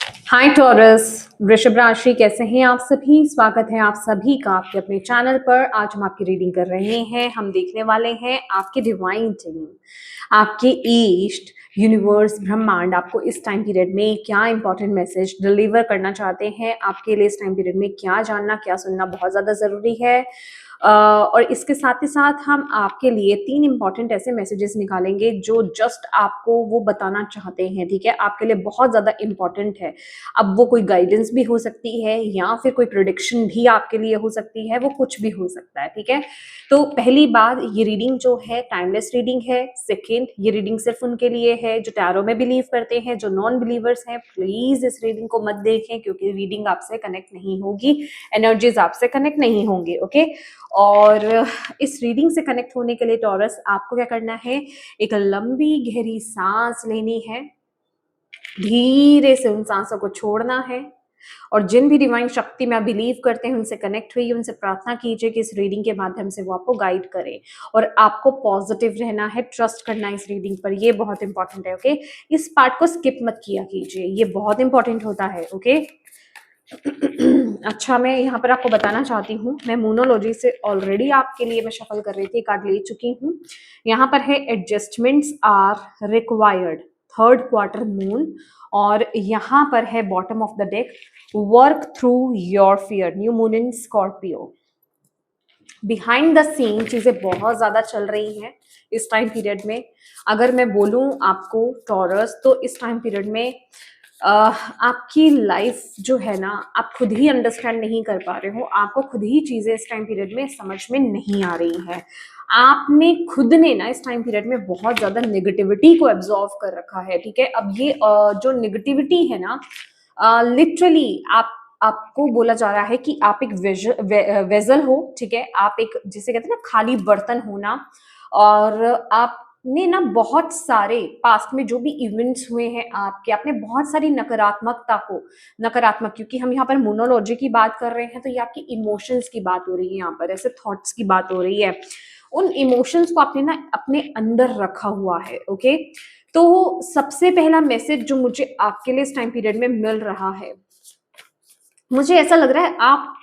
हाय taurus, वृषभ राशि, कैसे हैं आप सभी। स्वागत है आप सभी का आपके अपने चैनल पर। आज हम आपकी रीडिंग कर रहे हैं। हम देखने वाले हैं आपके डिवाइन टीम, आपके ईस्ट, यूनिवर्स, ब्रह्मांड आपको इस टाइम पीरियड में क्या इंपॉर्टेंट मैसेज डिलीवर करना चाहते हैं। आपके लिए इस टाइम पीरियड में क्या जानना, क्या सुनना बहुत ज्यादा जरूरी है। और इसके साथ ही साथ हम आपके लिए 3 इंपॉर्टेंट ऐसे मैसेजेस निकालेंगे जो जस्ट आपको वो बताना चाहते हैं। ठीक है, आपके लिए बहुत ज्यादा इंपॉर्टेंट है। अब वो कोई गाइडेंस भी हो सकती है या फिर कोई प्रोडिक्शन भी आपके लिए हो सकती है, वो कुछ भी हो सकता है। ठीक है, तो पहली बात, ये रीडिंग जो है टाइमलेस रीडिंग है। सेकेंड, ये रीडिंग सिर्फ उनके लिए है जो टैरो में बिलीव करते हैं। जो नॉन बिलीवर्स हैं, प्लीज इस रीडिंग को मत देखें, क्योंकि रीडिंग आपसे कनेक्ट नहीं होगी, एनर्जीज आपसे कनेक्ट नहीं होंगे। ओके, और इस रीडिंग से कनेक्ट होने के लिए टॉरस आपको क्या करना है, एक लंबी गहरी सांस लेनी है, धीरे से उन सांसों को छोड़ना है, और जिन भी डिवाइन शक्ति में आप बिलीव करते हैं उनसे कनेक्ट हुई, उनसे प्रार्थना कीजिए कि इस रीडिंग के माध्यम से वो आपको गाइड करें। और आपको पॉजिटिव रहना है, ट्रस्ट करना है इस रीडिंग पर, ये बहुत इंपॉर्टेंट है। ओके, इस पार्ट को स्किप मत किया कीजिए, ये बहुत इंपॉर्टेंट होता है। ओके, अच्छा, मैं यहाँ पर आपको बताना चाहती हूँ, मैं मूनोलॉजी से ऑलरेडी आपके लिए मैं शफल कर रही थी, कार्ड ले चुकी हूँ। यहाँ पर है adjustments are required, third quarter moon. और यहाँ पर है bottom of the deck, work through your fear, new moon in Scorpio. Behind the scene चीजें बहुत ज्यादा चल रही हैं इस टाइम पीरियड में। अगर मैं बोलूं आपको टॉरस, तो इस टाइम पीरियड में आपकी लाइफ जो है ना, आप खुद ही अंडरस्टैंड नहीं कर पा रहे हो। आपको खुद ही चीजें इस टाइम पीरियड में समझ में नहीं आ रही है। आपने खुद ने ना इस टाइम पीरियड में बहुत ज्यादा नेगेटिविटी को एब्जॉर्व कर रखा है। ठीक है, अब ये जो नेगेटिविटी है ना, लिटरली आपको बोला जा रहा है कि आप एक वेजल हो। ठीक है, आप एक, जिसे कहते हैं ना, खाली बर्तन होना। और आपने ना बहुत सारे पास्ट में जो भी इवेंट्स हुए हैं आपके, आपने बहुत सारी नकारात्मकता को, नकारात्मक, क्योंकि हम यहाँ पर मोनोलॉजी की बात कर रहे हैं तो ये आपकी इमोशंस की बात हो रही है, यहाँ पर ऐसे थॉट्स की बात हो रही है। उन इमोशंस को आपने ना अपने अंदर रखा हुआ है। ओके, तो सबसे पहला मैसेज जो मुझे आपके लिए इस टाइम पीरियड में मिल रहा है, मुझे ऐसा लग रहा है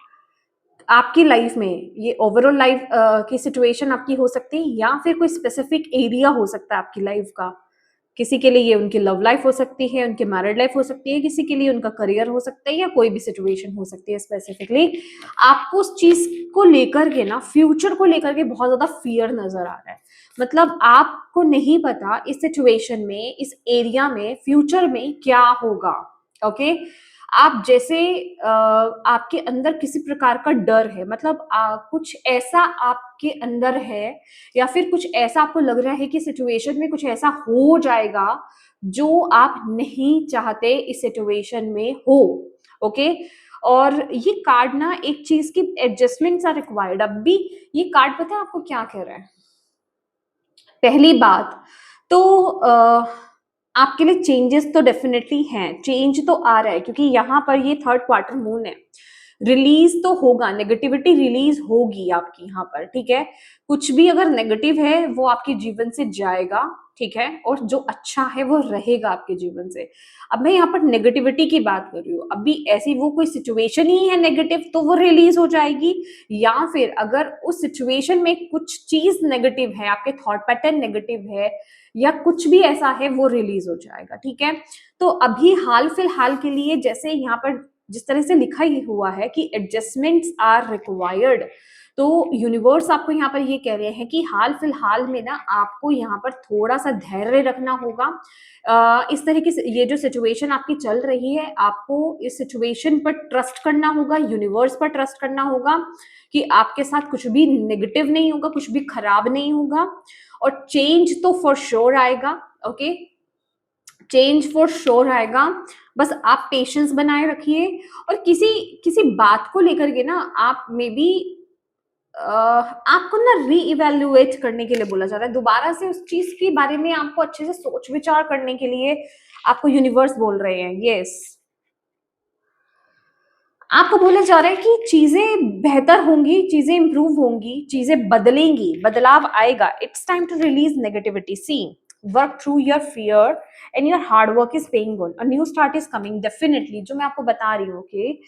आपकी लाइफ में, ये ओवरऑल लाइफ की सिचुएशन आपकी हो सकती है, या फिर कोई स्पेसिफिक एरिया हो सकता है आपकी लाइफ का। किसी के लिए ये उनकी लव लाइफ हो सकती है, उनकी मैरिड लाइफ हो सकती है, किसी के लिए उनका करियर हो सकता है, या कोई भी सिचुएशन हो सकती है। स्पेसिफिकली आपको उस चीज को लेकर के ना, फ्यूचर को लेकर के बहुत ज्यादा फियर नजर आ रहा है। मतलब आपको नहीं पता इस सिचुएशन में, इस एरिया में, फ्यूचर में क्या होगा। ओके, आप जैसे आपके अंदर किसी प्रकार का डर है, मतलब कुछ ऐसा आपके अंदर है, या फिर कुछ ऐसा आपको लग रहा है कि सिचुएशन में कुछ ऐसा हो जाएगा जो आप नहीं चाहते इस सिचुएशन में हो। ओके, और ये कार्ड ना एक चीज की, एडजस्टमेंट्स आर रिक्वायर्ड। अब भी ये कार्ड पता है आपको क्या कह रहा है। पहली बात तो आपके लिए चेंजेस तो डेफिनेटली हैं, चेंज तो आ रहा है, क्योंकि यहाँ पर ये थर्ड क्वार्टर मून है। रिलीज तो होगा, नेगेटिविटी रिलीज होगी आपकी यहाँ पर। ठीक है, कुछ भी अगर नेगेटिव है वो आपके जीवन से जाएगा। ठीक है, और जो अच्छा है वो रहेगा आपके जीवन से। अब मैं यहाँ पर नेगेटिविटी की बात कर रही हूँ, अभी ऐसी वो कोई सिचुएशन ही है नेगेटिव तो वो रिलीज हो जाएगी, या फिर अगर उस सिचुएशन में कुछ चीज नेगेटिव है, आपके थॉट पैटर्न नेगेटिव है, या कुछ भी ऐसा है, वो रिलीज हो जाएगा। ठीक है, तो अभी हाल फिलहाल के लिए, जैसे यहाँ पर जिस तरह से लिखा ही हुआ है कि एडजस्टमेंट्स आर रिक्वायर्ड, तो यूनिवर्स आपको यहाँ पर ये कह रहे हैं कि हाल फिलहाल में ना आपको यहाँ पर थोड़ा सा धैर्य रखना होगा। इस तरह की ये जो सिचुएशन आपकी चल रही है, आपको इस सिचुएशन पर ट्रस्ट करना होगा, यूनिवर्स पर ट्रस्ट करना होगा कि आपके साथ कुछ भी नेगेटिव नहीं होगा, कुछ भी खराब नहीं होगा। और चेंज तो फॉर श्योर आएगा। ओके, चेंज फॉर श्योर आएगा, बस आप पेशेंस बनाए रखिए। और किसी किसी बात को लेकर के ना, आप मे बी आपको ना रीइवैल्यूएट करने के लिए बोला जा रहा है, दोबारा से उस चीज के बारे में आपको अच्छे से सोच विचार करने के लिए आपको यूनिवर्स बोल रहे हैं। यस, आपको बोला जा रहा है कि चीजें बेहतर होंगी, चीजें इंप्रूव होंगी, चीजें बदलेंगी, बदलाव आएगा। It's time to release negativity. See, work through your fear and your hard work is paying on, a new start is coming definitely, जो मैं आपको बता रही हूँ कि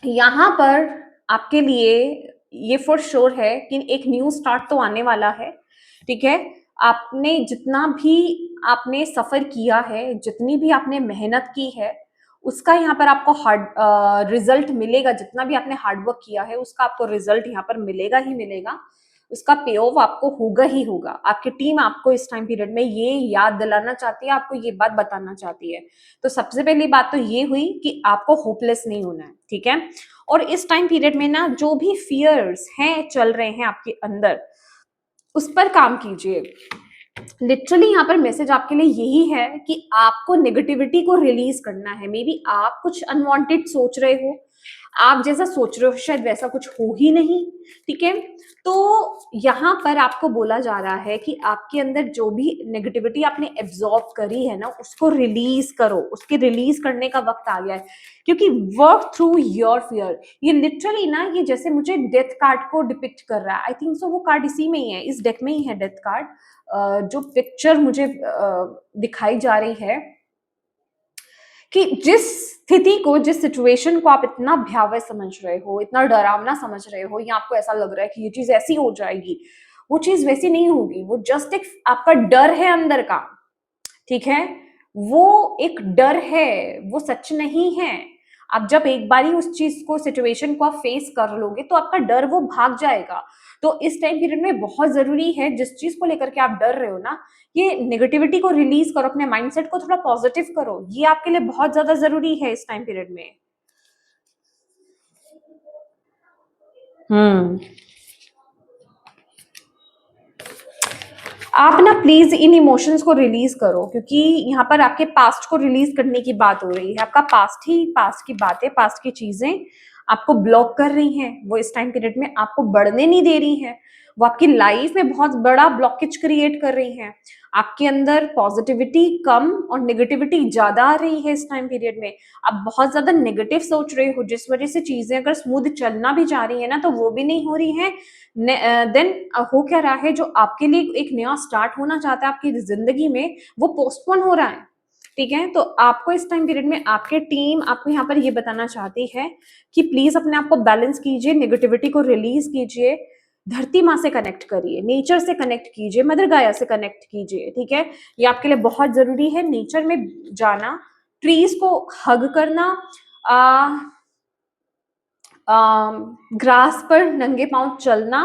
यहाँ पर आपके लिए ये फॉर श्योर है कि एक न्यू स्टार्ट तो आने वाला है, ठीक है। आपने जितना भी आपने सफर किया है, जितनी भी आपने मेहनत की है, उसका यहाँ पर आपको हार्ड रिजल्ट मिलेगा। जितना भी आपने हार्ड वर्क किया है उसका आपको रिजल्ट यहाँ पर मिलेगा ही मिलेगा, उसका पे ऑफ आपको होगा ही होगा। आपकी टीम आपको इस टाइम पीरियड में ये याद दिलाना चाहती है, आपको ये बात बताना चाहती है। तो सबसे पहली बात तो ये हुई कि आपको होपलेस नहीं होना है, ठीक है। और इस टाइम पीरियड में ना जो भी फियर्स हैं चल रहे हैं आपके अंदर, उस पर काम कीजिए। लिटरली यहाँ पर मैसेज आपके लिए यही है कि आपको नेगेटिविटी को रिलीज करना है। मे बी आप कुछ अनवांटेड सोच रहे हो, आप जैसा सोच रहे हो शायद वैसा कुछ हो ही नहीं, ठीक है। तो यहाँ पर आपको बोला जा रहा है कि आपके अंदर जो भी नेगेटिविटी आपने एब्जॉर्ब करी है ना, उसको रिलीज करो। उसके रिलीज करने का वक्त आ गया है, क्योंकि वर्क थ्रू योर फियर, ये लिटरली ना, ये जैसे मुझे डेथ कार्ड को डिपिक्ट कर रहा है। आई थिंक सो वो कार्ड इसी में ही है, इस डेक में ही है डेथ कार्ड। जो पिक्चर मुझे दिखाई जा रही है कि जिस स्थिति को, जिस सिचुएशन को आप इतना भयावह समझ रहे हो, इतना डरावना समझ रहे हो, या आपको ऐसा लग रहा है कि ये चीज ऐसी हो जाएगी, वो चीज वैसी नहीं होगी। वो जस्ट एक आपका डर है अंदर का, ठीक है। वो एक डर है, वो सच नहीं है। आप जब एक बारी उस चीज को, सिचुएशन को आप फेस कर लोगे तो आपका डर वो भाग जाएगा। तो इस टाइम पीरियड में बहुत जरूरी है, जिस चीज को लेकर के आप डर रहे हो ना, ये नेगेटिविटी को रिलीज करो, अपने माइंडसेट को थोड़ा पॉजिटिव करो। ये आपके लिए बहुत ज्यादा जरूरी है इस टाइम पीरियड में। हम्म आप ना प्लीज इन इमोशंस को रिलीज करो, क्योंकि यहाँ पर आपके पास्ट को रिलीज करने की बात हो रही है। आपका पास्ट ही, पास्ट की बातें, पास्ट की चीजें आपको ब्लॉक कर रही हैं। वो इस टाइम पीरियड में आपको बढ़ने नहीं दे रही हैं। वो आपकी लाइफ में बहुत बड़ा ब्लॉकेज क्रिएट कर रही हैं। आपके अंदर पॉजिटिविटी कम और नेगेटिविटी ज्यादा आ रही है इस टाइम पीरियड में। आप बहुत ज्यादा नेगेटिव सोच रहे हो, जिस वजह से चीजें अगर स्मूथ चलना भी जा रही है ना, तो वो भी नहीं हो रही है। देन हो क्या रहा है, जो आपके लिए एक नया स्टार्ट होना चाहता है आपकी जिंदगी में, वो पोस्टपोन हो रहा है, ठीक है। तो आपको इस टाइम पीरियड में आपके टीम आपको यहाँ पर ये बताना चाहती है कि प्लीज अपने आप को बैलेंस कीजिए, नेगेटिविटी को रिलीज कीजिए, धरती माँ से कनेक्ट करिए, नेचर से कनेक्ट कीजिए, मदर गाया से कनेक्ट कीजिए, ठीक है। ये आपके लिए बहुत जरूरी है, नेचर में जाना, ट्रीज को हग करना, ग्रास पर नंगे पांव चलना,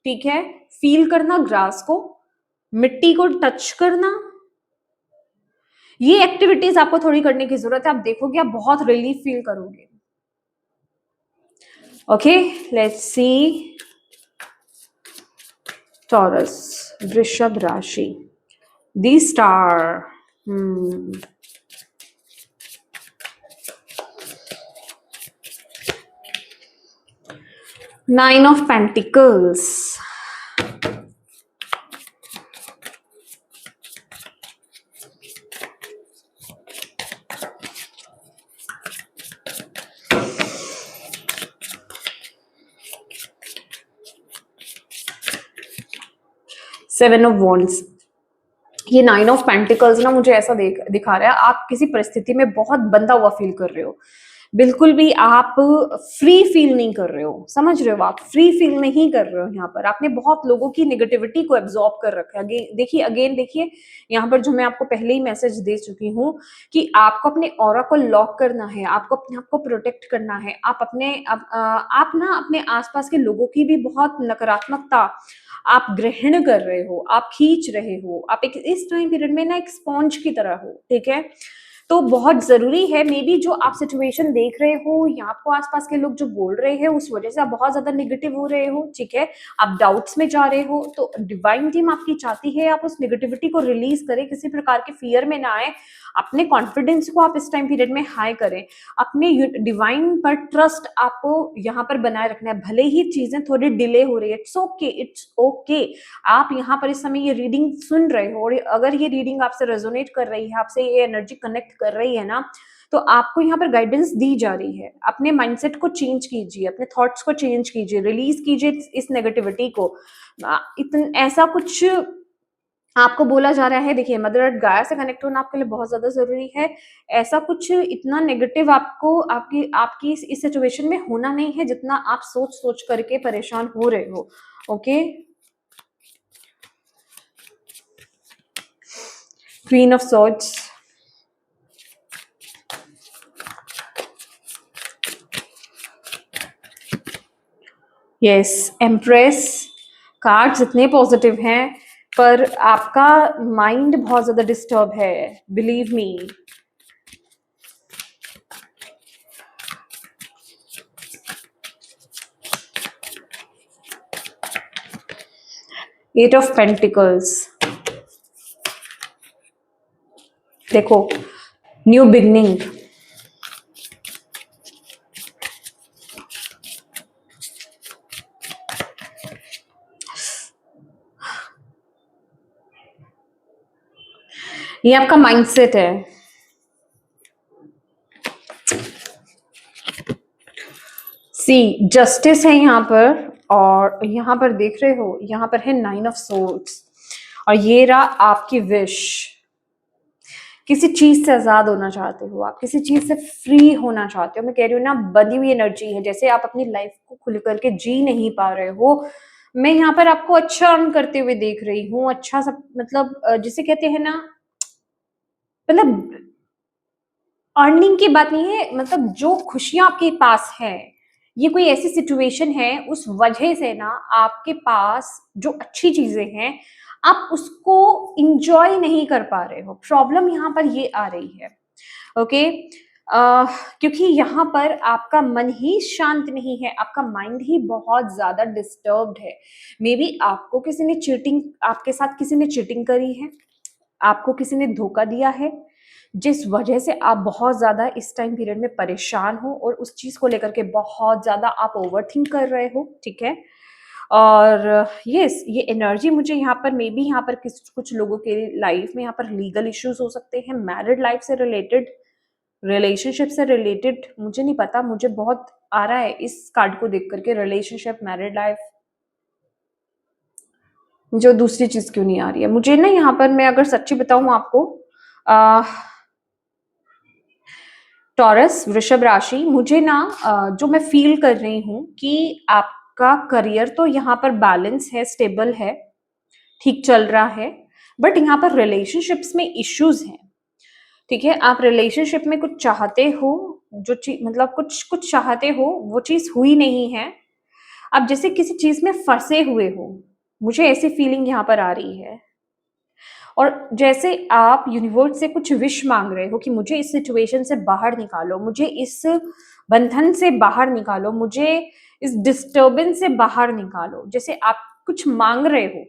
ठीक है, फील करना ग्रास को, मिट्टी को टच करना। ये एक्टिविटीज आपको थोड़ी करने की जरूरत है। आप देखोगे आप बहुत रिलीफ फील करोगे। ओके, लेट्स सी टॉरस, वृषभ राशि, the star. Nine of pentacles, seven of wands. ये नाइन ऑफ पेंटिकल्स ना मुझे ऐसा दिखा रहा है, आप किसी परिस्थिति में बहुत बंधा हुआ फील कर रहे हो, बिल्कुल भी आप फ्री फील नहीं कर रहे हो। समझ रहे हो, आप फ्री फील नहीं कर रहे हो। यहाँ पर आपने बहुत लोगों की नेगेटिविटी को एब्जॉर्ब कर रखा है। देखिए अगेन, देखिए यहाँ पर जो मैं आपको पहले ही मैसेज दे चुकी हूँ कि आपको अपने ऑरा को लॉक करना है, आपको अपने आप को प्रोटेक्ट करना है। आप ना अपने आसपास के लोगों की भी बहुत नकारात्मकता आप ग्रहण कर रहे हो, आप खींच रहे हो। आप एक इस टाइम पीरियड में ना एक स्पॉन्ज की तरह हो, ठीक है। तो बहुत जरूरी है, मे बी जो आप सिचुएशन देख रहे हो या आपको आसपास के लोग जो बोल रहे हैं उस वजह से आप बहुत ज्यादा नेगेटिव हो रहे हो, ठीक है, आप डाउट्स में जा रहे हो, तो डिवाइन टीम आपकी चाहती है आप उस नेगेटिविटी को रिलीज करें, किसी प्रकार के फियर में ना आए, अपने कॉन्फिडेंस को आप इस टाइम पीरियड में हाई करें, अपने डिवाइन पर ट्रस्ट आपको यहाँ पर बनाए रखना है। भले ही चीजें थोड़ी डिले हो रही है, इट्स ओके, इट्स ओके। आप यहाँ पर इस समय ये रीडिंग सुन रहे हो और अगर ये रीडिंग आपसे रेजोनेट कर रही है, आपसे ये एनर्जी कनेक्ट कर रही है ना, तो आपको यहाँ पर गाइडेंस दी जा रही है। अपने माइंडसेट को चेंज कीजिए, अपने थॉट्स को चेंज कीजिए, रिलीज कीजिए इस नेगेटिविटी को। इतना ऐसा कुछ आपको बोला जा रहा है, देखिए मदर अर्थ गाया से कनेक्ट होना आपके लिए बहुत ज्यादा जरूरी है। ऐसा कुछ इतना नेगेटिव आपको आपकी आपकी इस सिचुएशन में होना नहीं है जितना आप सोच सोच करके परेशान हो रहे हो। Okay, queen of swords, yes, empress. Cards इतने पॉजिटिव हैं पर आपका माइंड बहुत ज्यादा डिस्टर्ब है, believe me. Eight of pentacles, देखो न्यू बिगनिंग, ये आपका माइंडसेट है। सी, जस्टिस है यहाँ पर, और यहाँ पर देख रहे हो यहाँ पर है 9 ऑफ सोर्ड्स, और ये रहा आपकी विश। किसी चीज से आजाद होना चाहते हो आप, किसी चीज से फ्री होना चाहते हो। मैं कह रही हूँ ना, बंधी हुई एनर्जी है, जैसे आप अपनी लाइफ को खुल करके जी नहीं पा रहे हो। मैं यहाँ पर आपको अच्छा अर्न करते हुए देख रही हूँ, अच्छा सब, मतलब जिसे कहते हैं ना, मतलब अर्निंग की बात नहीं है, मतलब जो खुशियां आपके पास है, ये कोई ऐसी सिचुएशन है उस वजह से ना आपके पास जो अच्छी चीजें हैं आप उसको इंजॉय नहीं कर पा रहे हो। प्रॉब्लम यहाँ पर ये आ रही है। ओके, क्योंकि यहाँ पर आपका मन ही शांत नहीं है, आपका माइंड ही बहुत ज्यादा डिस्टर्ब्ड है। मे बी आपको किसी ने चीटिंग, आपके साथ किसी ने चीटिंग करी है, आपको किसी ने धोखा दिया है, जिस वजह से आप बहुत ज्यादा इस टाइम पीरियड में परेशान हो और उस चीज को लेकर के बहुत ज्यादा आप ओवरथिंक कर रहे हो। ठीक है, और यस, ये एनर्जी मुझे यहाँ पर, मे बी यहाँ पर कुछ लोगों के लाइफ में यहाँ पर लीगल इश्यूज हो सकते हैं, मैरिड लाइफ से रिलेटेड, रिलेशनशिप से रिलेटेड, मुझे नहीं पता, मुझे बहुत आ रहा है इस कार्ड को देख करके रिलेशनशिप, मैरिड लाइफ। जो दूसरी चीज क्यों नहीं आ रही है मुझे ना यहाँ पर, मैं अगर सच्ची बताऊं आपको, टॉरस, वृषभ राशि, मुझे ना जो मैं फील कर रही हूँ कि आपका करियर तो यहाँ पर बैलेंस है, स्टेबल है, ठीक चल रहा है, बट यहाँ पर रिलेशनशिप्स में इश्यूज हैं। ठीक है, आप रिलेशनशिप में कुछ चाहते हो, जो चीज, मतलब कुछ कुछ चाहते हो, वो चीज हुई नहीं है, आप जैसे किसी चीज में फंसे हुए हो, मुझे ऐसी फीलिंग यहाँ पर आ रही है। और जैसे आप यूनिवर्स से कुछ विश मांग रहे हो कि मुझे इस सिचुएशन से बाहर निकालो, मुझे इस बंधन से बाहर निकालो, मुझे इस डिस्टर्बेंस से बाहर निकालो, जैसे आप कुछ मांग रहे हो।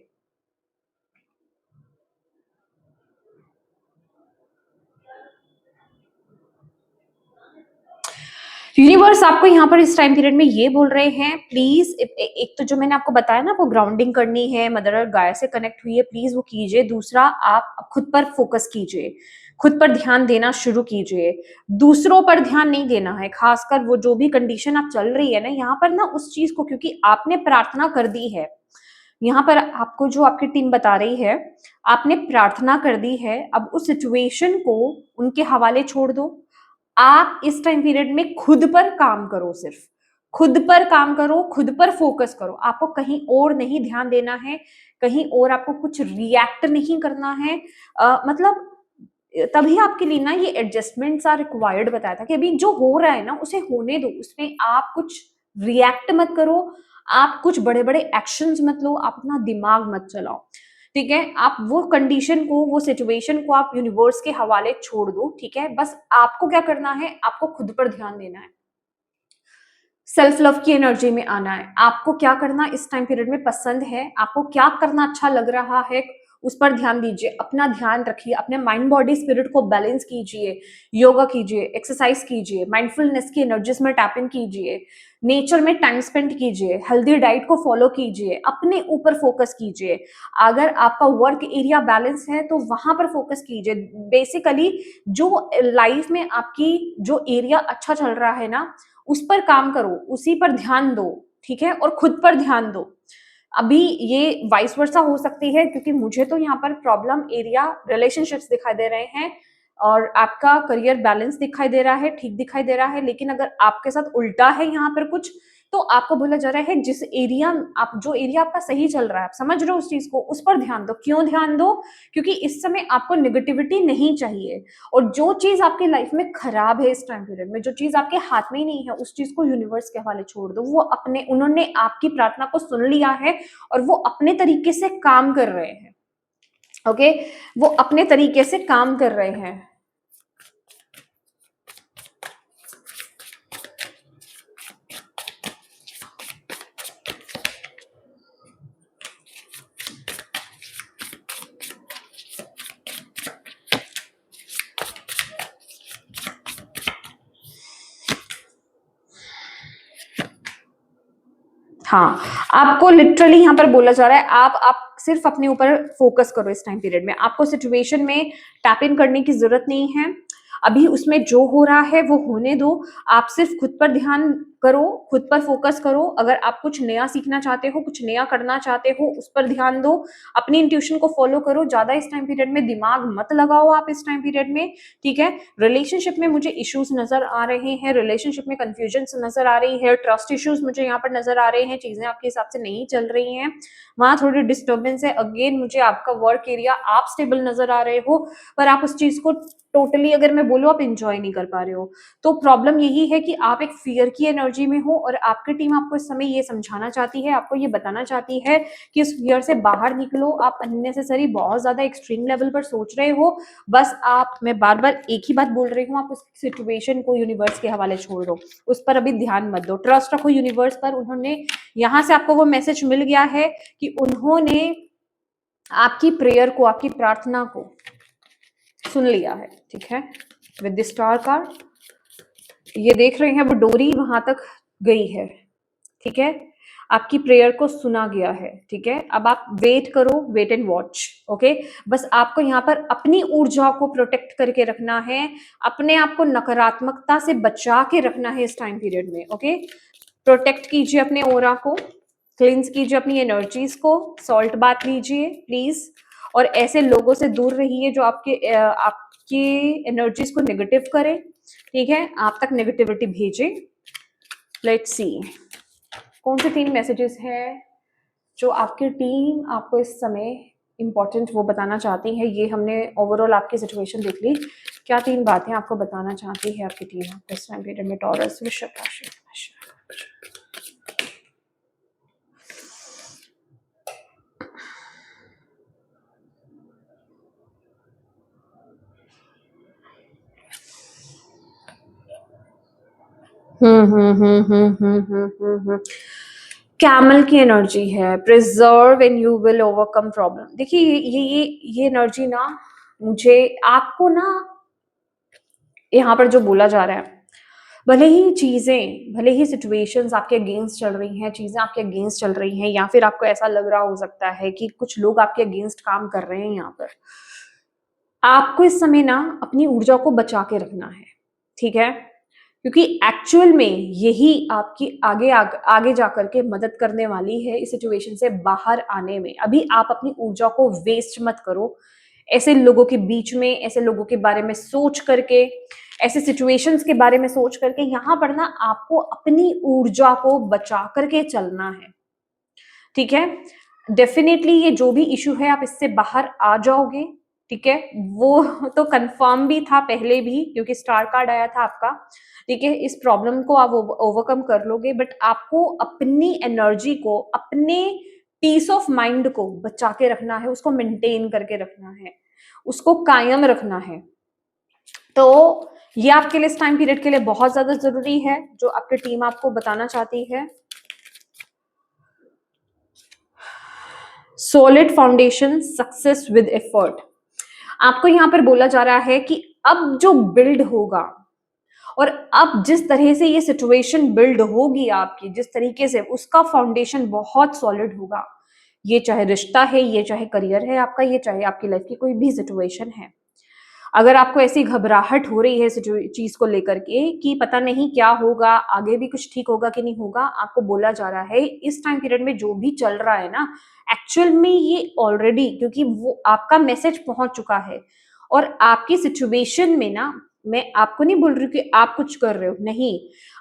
यूनिवर्स आपको यहाँ पर इस टाइम पीरियड में ये बोल रहे हैं, प्लीज एक तो जो मैंने आपको बताया ना, आपको ग्राउंडिंग करनी है, मदर अर्थ गाय से कनेक्ट हुई है, प्लीज वो कीजिए। दूसरा, आप खुद पर फोकस कीजिए, खुद पर ध्यान देना शुरू कीजिए, दूसरों पर ध्यान नहीं देना है। खासकर वो जो भी कंडीशन आप चल रही है ना यहाँ पर ना, उस चीज को, क्योंकि आपने प्रार्थना कर दी है, यहाँ पर आपको जो आपकी टीम बता रही है, आपने प्रार्थना कर दी है, अब उस सिचुएशन को उनके हवाले छोड़ दो। आप इस टाइम पीरियड में खुद पर काम करो, सिर्फ खुद पर काम करो, खुद पर फोकस करो। आपको कहीं और नहीं ध्यान देना है, कहीं और आपको कुछ रिएक्ट नहीं करना है। मतलब तभी आपके लिए ना ये एडजस्टमेंट्स आर रिक्वायर्ड बताया था कि अभी जो हो रहा है ना उसे होने दो, उसमें आप कुछ रिएक्ट मत करो, आप कुछ बड़े बड़े एक्शंस मत लो, आप अपना दिमाग मत चलाओ। ठीक है, आप वो कंडीशन को, वो सिचुएशन को आप यूनिवर्स के हवाले छोड़ दो। ठीक है, बस आपको क्या करना है, आपको खुद पर ध्यान देना है, सेल्फ लव की एनर्जी में आना है। आपको क्या करना इस टाइम पीरियड में पसंद है, आपको क्या करना अच्छा लग रहा है, उस पर ध्यान दीजिए, अपना ध्यान रखिए, अपने माइंड बॉडी स्पिरिट को बैलेंस कीजिए, योगा कीजिए, एक्सरसाइज कीजिए, माइंडफुलनेस की एनर्जीज में टैप इन कीजिए, नेचर में टाइम स्पेंड कीजिए, हेल्दी डाइट को फॉलो कीजिए, अपने ऊपर फोकस कीजिए। अगर आपका वर्क एरिया बैलेंस है तो वहां पर फोकस कीजिए। बेसिकली जो लाइफ में आपकी जो एरिया अच्छा चल रहा है ना, उस पर काम करो, उसी पर ध्यान दो। ठीक है, और खुद पर ध्यान दो। अभी ये वाइस वर्सा हो सकती है, क्योंकि मुझे तो यहाँ पर प्रॉब्लम एरिया रिलेशनशिप्स दिखाई दे रहे हैं और आपका करियर बैलेंस दिखाई दे रहा है, ठीक दिखाई दे रहा है। लेकिन अगर आपके साथ उल्टा है यहाँ पर कुछ, तो आपको बोला जा रहा है जिस एरिया आप जो एरिया आपका सही चल रहा है, आप समझ रहे हो उस चीज को, उस पर ध्यान दो। क्यों ध्यान दो? क्योंकि इस समय आपको नेगेटिविटी नहीं चाहिए, और जो चीज आपकी लाइफ में खराब है इस टाइम पीरियड में, जो चीज आपके हाथ में ही नहीं है, उस चीज को यूनिवर्स के हवाले छोड़ दो। वो अपने उन्होंने आपकी प्रार्थना को सुन लिया है और वो अपने तरीके से काम कर रहे हैं। ओके, वो अपने तरीके से काम कर रहे हैं। हाँ, आपको लिटरली यहाँ पर बोला जा रहा है आप सिर्फ अपने ऊपर फोकस करो इस टाइम पीरियड में। आपको सिचुएशन में टैप इन करने की जरूरत नहीं है। अभी उसमें जो हो रहा है वो होने दो। आप सिर्फ खुद पर ध्यान करो, खुद पर फोकस करो। अगर आप कुछ नया सीखना चाहते हो, कुछ नया करना चाहते हो, उस पर ध्यान दो। अपनी इंट्यूशन को फॉलो करो। ज्यादा इस टाइम पीरियड में दिमाग मत लगाओ आप इस टाइम पीरियड में, ठीक है। रिलेशनशिप में मुझे इश्यूज नजर आ रहे हैं, रिलेशनशिप में कंफ्यूजन नजर आ रही है, ट्रस्ट इश्यूज मुझे यहाँ पर नजर आ रहे हैं, चीजें आपके हिसाब से नहीं चल रही हैं, वहां थोड़ी डिस्टर्बेंस है। अगेन मुझे आपका वर्क एरिया आप स्टेबल नजर आ रहे हो, पर आप उस चीज को टोटली अगर मैं बोलूँ आप इंजॉय नहीं कर पा रहे हो। तो प्रॉब्लम यही है कि आप एक फियर की एनर्जी में हो, और आपकी टीम आपको इस समय ये समझाना चाहती है, आपको ये बताना चाहती है कि इस फियर से बाहर निकलो। आप अननेसेसरी बहुत ज्यादा एक्सट्रीम लेवल पर सोच रहे हो। बस मैं बार बार एक ही बात बोल रही हूँ, आप उस सिचुएशन को यूनिवर्स के हवाले छोड़ दो, उस पर अभी ध्यान मत दो। ट्रस्ट रखो यूनिवर्स पर। उन्होंने यहाँ से आपको वो मैसेज मिल गया है कि उन्होंने आपकी प्रेयर को, आपकी प्रार्थना को सुन लिया है, ठीक है। विद द स्टार कार्ड ये देख रहे हैं वो डोरी वहां तक गई है, ठीक है। आपकी प्रेयर को सुना गया है, ठीक है। अब आप वेट करो, वेट एंड वॉच, ओके। बस आपको यहाँ पर अपनी ऊर्जा को प्रोटेक्ट करके रखना है, अपने आप को नकारात्मकता से बचा के रखना है इस टाइम पीरियड में, ओके। प्रोटेक्ट कीजिए अपने ओरा को, क्लींस कीजिए अपनी एनर्जीज को, सॉल्ट बात लीजिए प्लीज, और ऐसे लोगों से दूर रहिए जो आपकी एनर्जीज को नेगेटिव करे, ठीक है, आप तक नेगेटिविटी भेजे। लेट्स सी कौन से 3 मैसेजेस हैं जो आपकी टीम आपको इस समय इंपॉर्टेंट वो बताना चाहती है। ये हमने ओवरऑल आपकी सिचुएशन देख ली। क्या 3 बातें आपको बताना चाहती है आपकी टीम इस टाइम पीरियड में? टॉरस, वृषभ राशि। कैमल की एनर्जी है, preserve and you will overcome problem. देखिए ये एनर्जी ना, मुझे आपको ना यहाँ पर जो बोला जा रहा है, भले ही चीजें, भले ही सिचुएशंस आपके अगेंस्ट चल रही हैं, चीजें आपके अगेंस्ट चल रही हैं, या फिर आपको ऐसा लग रहा हो सकता है कि कुछ लोग आपके अगेंस्ट काम कर रहे हैं, यहाँ पर आपको इस समय ना अपनी ऊर्जा को बचा के रखना है, ठीक है। क्योंकि एक्चुअल में यही आपकी आगे जाकर के मदद करने वाली है इस सिचुएशन से बाहर आने में। अभी आप अपनी ऊर्जा को वेस्ट मत करो ऐसे लोगों के बीच में, ऐसे लोगों के बारे में सोच करके, ऐसे सिचुएशंस के बारे में सोच करके। यहाँ पर ना आपको अपनी ऊर्जा को बचा करके चलना है, ठीक है। डेफिनेटली ये जो भी इशू है आप इससे बाहर आ जाओगे, ठीक है। वो तो कंफर्म भी था पहले भी, क्योंकि स्टार कार्ड आया था आपका, ठीक है। इस प्रॉब्लम को आप ओवरकम कर लोगे, बट आपको अपनी एनर्जी को, अपने पीस ऑफ माइंड को बचा के रखना है, उसको मेंटेन करके रखना है, उसको कायम रखना है। तो ये आपके लिए इस टाइम पीरियड के लिए बहुत ज्यादा जरूरी है, जो आपकी टीम आपको बताना चाहती है। Solid foundation, success with effort. आपको यहां पर बोला जा रहा है कि अब जो बिल्ड होगा, और अब जिस तरह से ये सिचुएशन बिल्ड होगी आपकी, जिस तरीके से, उसका फाउंडेशन बहुत सॉलिड होगा। ये चाहे रिश्ता है, ये चाहे करियर है आपका, ये चाहे आपकी लाइफ की कोई भी सिचुएशन है, अगर आपको ऐसी घबराहट हो रही है चीज को लेकर के कि पता नहीं क्या होगा, आगे भी कुछ ठीक होगा कि नहीं होगा, आपको बोला जा रहा है इस टाइम पीरियड में जो भी चल रहा है ना, एक्चुअल में ये ऑलरेडी, क्योंकि वो आपका मैसेज पहुंच चुका है और आपकी सिचुएशन में ना, मैं आपको नहीं बोल रही हूँ कि आप कुछ कर रहे हो, नहीं,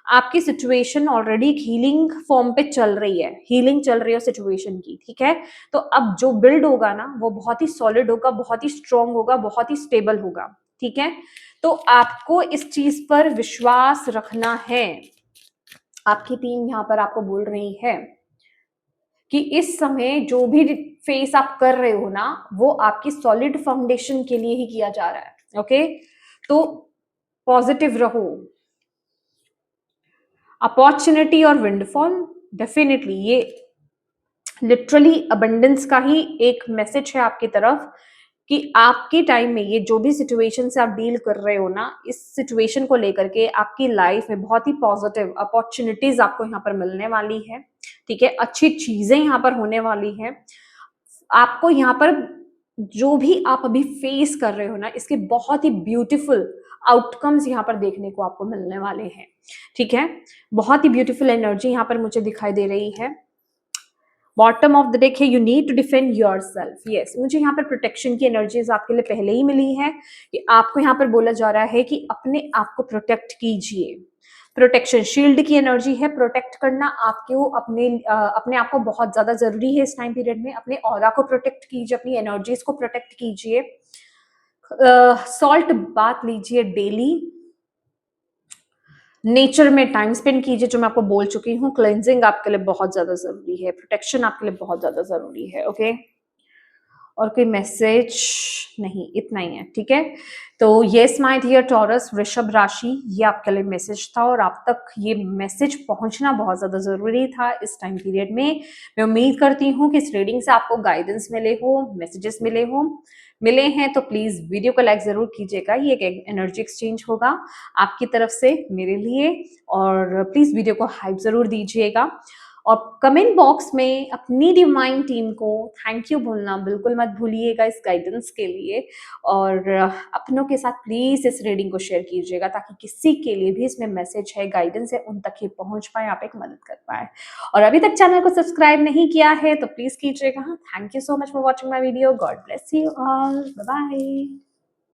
आपकी सिचुएशन ऑलरेडी हीलिंग फॉर्म पे चल रही है, हीलिंग चल रही है सिचुएशन की, ठीक है। तो अब जो बिल्ड होगा ना वो बहुत ही सॉलिड होगा, बहुत ही स्ट्रांग होगा, बहुत ही स्टेबल होगा, ठीक है। तो आपको इस चीज पर विश्वास रखना है। आपकी टीम यहाँ पर आपको बोल रही है कि इस समय जो भी फेस आप कर रहे हो ना, वो आपकी सॉलिड फाउंडेशन के लिए ही किया जा रहा है, ओके। तो पॉजिटिव रहो। अपॉर्चुनिटी और विंडफॉल, डेफिनेटली ये लिटरली अबंडेंस का ही एक मैसेज है आपकी तरफ कि आपके टाइम में ये जो भी सिचुएशन से आप डील कर रहे हो ना, इस सिचुएशन को लेकर के आपकी लाइफ में बहुत ही पॉजिटिव अपॉर्चुनिटीज आपको यहाँ पर मिलने वाली है, ठीक है। अच्छी चीजें यहाँ पर होने वाली है। आपको यहाँ पर जो भी आप अभी फेस कर रहे हो ना, इसके बहुत ही ब्यूटीफुल आउटकम्स यहाँ पर देखने को आपको मिलने वाले हैं, ठीक है। बहुत ही ब्यूटीफुल एनर्जी यहाँ पर मुझे दिखाई दे रही है। बॉटम ऑफ द डेक है, you need to defend yourself. Yes, मुझे यहाँ पर प्रोटेक्शन की एनर्जीज आपके लिए पहले ही मिली है कि आपको यहाँ पर बोला जा रहा है कि अपने आप को प्रोटेक्ट कीजिए। प्रोटेक्शन शील्ड की एनर्जी है, प्रोटेक्ट करना आपको अपने आप को बहुत ज्यादा जरूरी है इस टाइम पीरियड में। अपने ऑरा को प्रोटेक्ट कीजिए, अपनी एनर्जीज को प्रोटेक्ट कीजिए। सॉल्ट बात लीजिए डेली, नेचर में टाइम स्पेंड कीजिए, जो मैं आपको बोल चुकी हूँ। क्लेंजिंग आपके लिए बहुत ज्यादा जरूरी है, प्रोटेक्शन आपके लिए बहुत ज्यादा जरूरी है, ओके। और कोई मैसेज नहीं, इतना ही है, ठीक है। तो यस माय डियर टॉरस, वृषभ राशि, ये आपके लिए मैसेज था और आप तक ये मैसेज पहुंचना बहुत ज्यादा जरूरी था इस टाइम पीरियड में। मैं उम्मीद करती हूँ कि इस रीडिंग से आपको गाइडेंस मिले हो, मैसेजेस मिले हैं तो प्लीज वीडियो को लाइक जरूर कीजिएगा। ये एक एनर्जी एक्सचेंज होगा आपकी तरफ से मेरे लिए, और प्लीज वीडियो को हाइप जरूर दीजिएगा। और कमेंट बॉक्स में अपनी डिवाइन टीम को थैंक यू बोलना बिल्कुल मत भूलिएगा इस गाइडेंस के लिए। और अपनों के साथ प्लीज इस रीडिंग को शेयर कीजिएगा ताकि किसी के लिए भी इसमें मैसेज है, गाइडेंस है, उन तक ही पहुंच पाए, आप एक मदद कर पाए। और अभी तक चैनल को सब्सक्राइब नहीं किया है तो प्लीज कीजिएगा। Thank you so much for watching my video. God bless you all, bye bye.